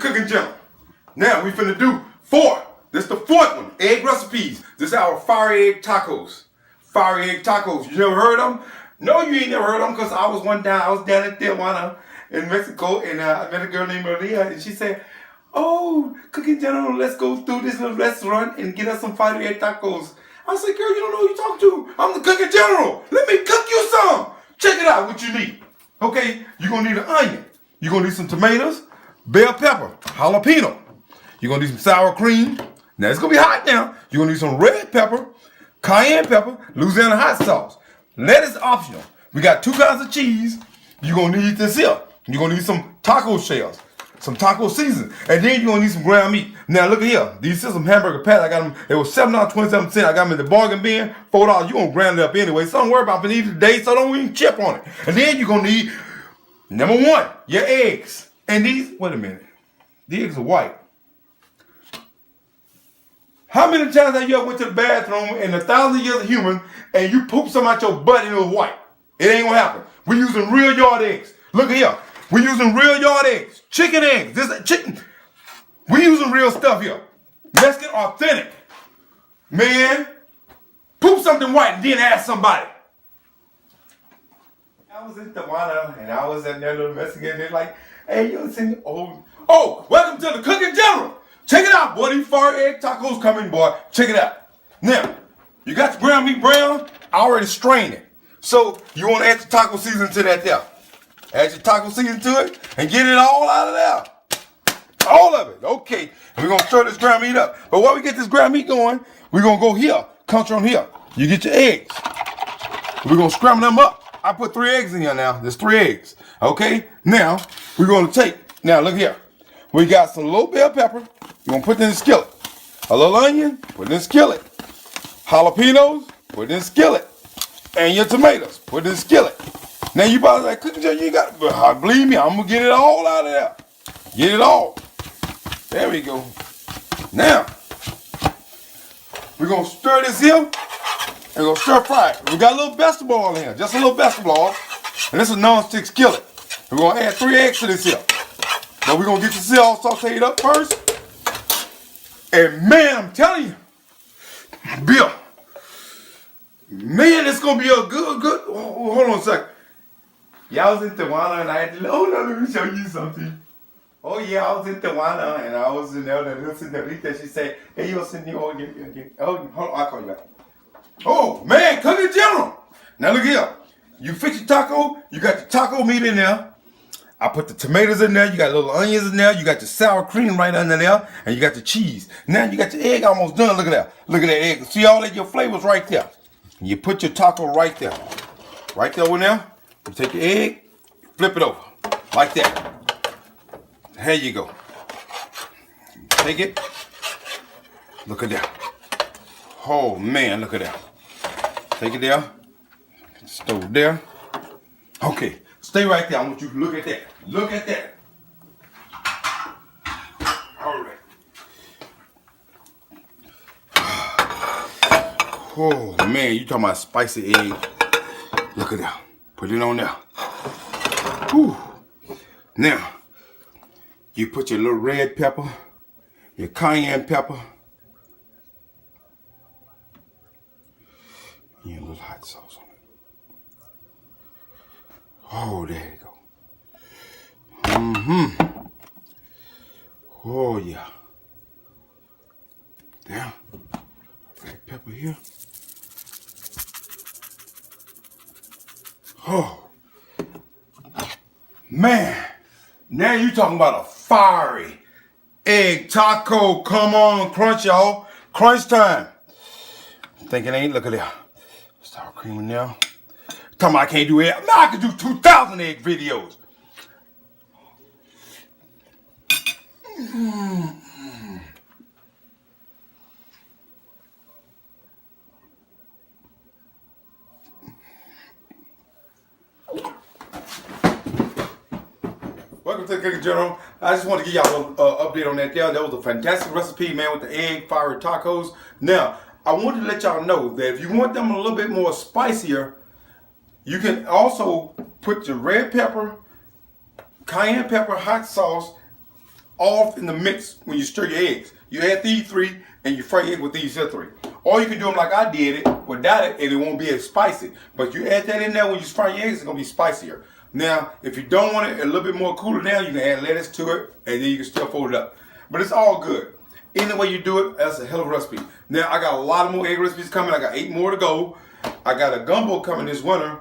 Cooking Channel. Now we finna do 4. This is the 4th one. Egg recipes. This is our fire egg tacos. Fire egg tacos. You never heard of them? No, you ain't never heard of them because I was down at Tijuana in Mexico and I met a girl named Maria and she said, "Oh, Cooking Channel, let's go through this little restaurant and get us some fire egg tacos." I said, "Girl, you don't know who you talking to. I'm the Cooking General. Let me cook you some. Check it out what you need." Okay, you're gonna need an onion. You're gonna need some tomatoes, bell pepper, jalapeno. You're gonna need some sour cream. Now it's gonna be hot now. You're gonna need some red pepper, cayenne pepper, Louisiana hot sauce. Lettuce optional. We got 2 kinds of cheese. You're gonna need this here. You're gonna need some taco shells, some taco seasoning, and then you're gonna need some ground meat. Now look at here. These are some hamburger patties. I got them. It was $7.27. I got them in the bargain bin. $4. You're gonna ground it up anyway. So don't worry about it today. So don't even chip on it. And then you're gonna need number 1, your eggs. And these. Wait a minute. The eggs are white. How many times have you ever went to the bathroom in 1,000 years of human and you poop some out your butt and it was white? It ain't gonna happen. We're using real yard eggs. Look here. We're using real yard eggs. Chicken eggs. This is chicken. We're using real stuff here. Mexican authentic. Man, poop something white and then ask somebody. I was in Tijuana and I was in there little Mexican. They're like, "Hey, you seen oh, welcome to the Cooking General. Check it out, boy. These fire egg tacos coming, boy. Check it out. Now, you got your ground meat brown. I already strained it. So you want to add your taco seasoning to that there. Add your taco seasoning to it and get it all out of there. All of it. Okay. And we're going to stir this ground meat up. But while we get this ground meat going, we're going to go here. Country on here. You get your eggs. We're going to scramble them up. I put 3 eggs in here now. There's 3 eggs. Okay. Now, we're going to take. Now, look here. We got some little bell pepper. You're going to put it in the skillet. A little onion. Put it in the skillet. Jalapenos. Put it in the skillet. And your tomatoes. Put it in the skillet. Now, you probably like, "Cooking General, you got it." But believe me, I'm going to get it all out of there. Get it all. There we go. Now, we're going to stir this here. And we're going to stir fry it. We got a little vegetable oil in here. Just a little vegetable oil. And this is a non-stick skillet. We're going to add 3 eggs to this here. But we're going to get this here all sauteed up first. And man, I'm telling you, Bill, man, it's going to be a good, hold on a second. Yeah, I was in Tijuana and I had to, let me show you something. Oh yeah, I was in Tijuana and I was in there and listening to Rita. She said, "Hey, you're sitting here, hold on, I'll call you back." Oh man, Cooking General. Now look here. You fix your taco, you got your taco meat in there. I put the tomatoes in there, you got little onions in there, you got your sour cream right under there, and you got the cheese. Now you got your egg almost done. Look at that. Look at that egg. See all of your flavors right there. You put your taco right there. Right there over there. You take your egg, flip it over. Like that. There you go. Take it. Look at that. Oh man, look at that. Take it there. Stove there. Okay. Stay right there. I want you to look at that. Look at that. All right. Oh man, you talking about spicy egg. Look at that. Put it on there. Whew. Now, you put your little red pepper, your cayenne pepper, and your little hot sauce on it. Oh, there you go. Oh, yeah. There. Red pepper here. Oh. Man. Now you talking about a fiery egg taco. Come on, crunch, y'all. Crunch time. Think it ain't? Look at that. Sour cream in there. Talking about I can't do it. Now I can do 2,000 egg videos. Welcome to the Cooking General. I just want to give y'all an update on that there. That was a fantastic recipe, man, with the egg fiery tacos. Now, I wanted to let y'all know that if you want them a little bit more spicier, you can also put your red pepper, cayenne pepper, hot sauce off in the mix when you stir your eggs. You add these 3 and you fry your egg with these other 3. Or you can do them like I did it without it and it won't be as spicy. But you add that in there when you fry your eggs, it's going to be spicier. Now, if you don't want it a little bit more cooler down, you can add lettuce to it and then you can still fold it up. But it's all good. Any way you do it, that's a hell of a recipe. Now, I got a lot of more egg recipes coming. I got 8 more to go. I got a gumbo coming this winter.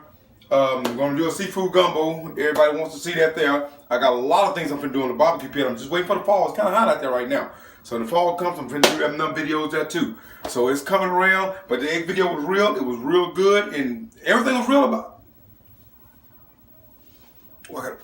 I'm going to do a seafood gumbo. Everybody wants to see that there. I got a lot of things I'm going to do on the barbecue pit. I'm just waiting for the fall. It's kind of hot out there right now. So when the fall comes, I'm going to do another videos there too. So it's coming around. But the egg video was real. It was real good. And everything was real about it.